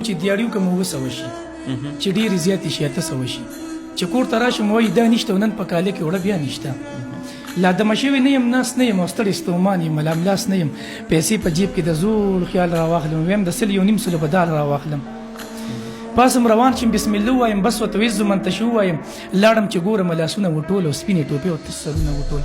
چې دیاړي کوم 200 شي چې ډېرې زیاتې شي 800 شي چې کور ته راشم وایي دا نشته نن په کاله کې وړه بیا نشته لا دمه شوی نه یم ناست نه یم او ستړی ستومان یم ملاملاس نه یم پیسې په جیب کې د زوړ خیال راواخلم ویم د 100 په دال راواخلم پاسم روان شم بسم الله وایم بس ورته ویزو منتشو وایم لاړم چې ګورم لاسونه وټول او سپینې ټوپې او سرونه وټول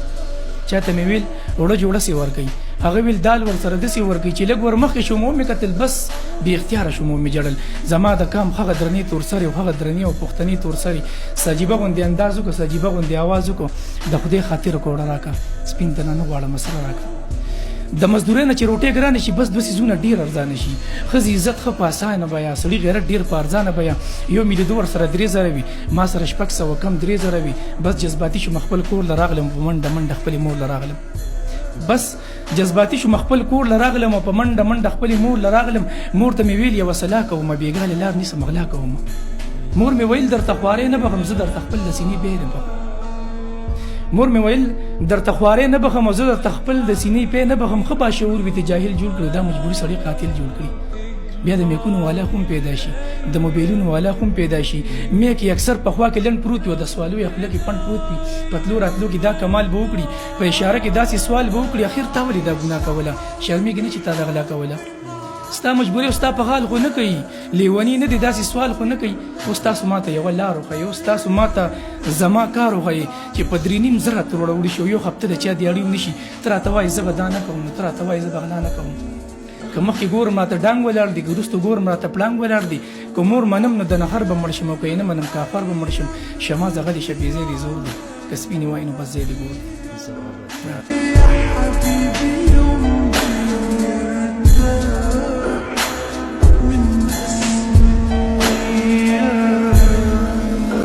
چاته مې ویل وړه جوړه سي ورکوي هغه ویل دال ورسره داسې ورکوي چې لږ ور مخکې شوم ومې کتل بس بې اختیاره شوم ومې جړل زما د کام هغه درنې تورسرې او هغه درنې او پښتنې تورسرې سجیبه غوندې انداز وکړه سجیبه غوندې آواز وکړو د خدای خاطر کوړه راکړه سپین دنه نه غواړم سره راکړه د مزدورۍ نه چې روټۍ ګرانه شي بس 2 سیزونه ډېر ارزانه شي ښځې عزت ښه په اسانه بیه سړي غیرت ډېر په ارزانه بیه یو مې د ورسره 3000 وي ما سره 600 کم 3000 وي بس جذباتي شوم خپل کور له راغلم په منډه خپلې مور له راغلم بس جذباتي شوم خپل کور له راغلم او په منډه خپلې مور له راغلم مور ته مې ویل یوه سلا کوم بېګاله لار نیسم غلا کوم مور مې ویل درته خوارې نه بخم زه درته خپل د سینې بې نه بخم مور مې ویل درته خوارې نه بخم او زه درته خپل د سینې پې نه بخم ښه باشعور وي ته جاهل جوړ کړو دا مجبوري سړی قاتل جوړ کړي بیا د میکونو والا هم پیدا شي د موبایلونو والا هم پیدا شي میک یې اکثر په خوا کې لنډ پروت وي او د سوالو یې خوله کې پنډ پروت وي پتلو راتلو کې دا کمال به وکړي په اشاره کې داسې سوال به وکړي اخر تا ولې دا ګناه کوله شرمېږي نه چې تا دا غلا کوله ستا مجبوري او ستا په حال خو نه کوي لیوني نه دی داسې سوال خو نه کوي اوس تاسو ماته یوه لار وښایي اوس تاسو ماته زما کار وښایي چې په 3.5 زره تر وړه شي او یو هفته د چا دیاړي ونشي ته راته وایي زه به دا نه کوم ته راته وایي زه به غلا نه کوم که مخکې ګورم راته ډانګ ولاړ دي که وروسته ګورم راته پړانګ ولاړ دي که مور منم نو د نهر به مړ شم او که یې نه منم کافر به مړ شم شمه زغلې شه بېځای دې زور دی که سپینې وایي نو بس ځای دې ګور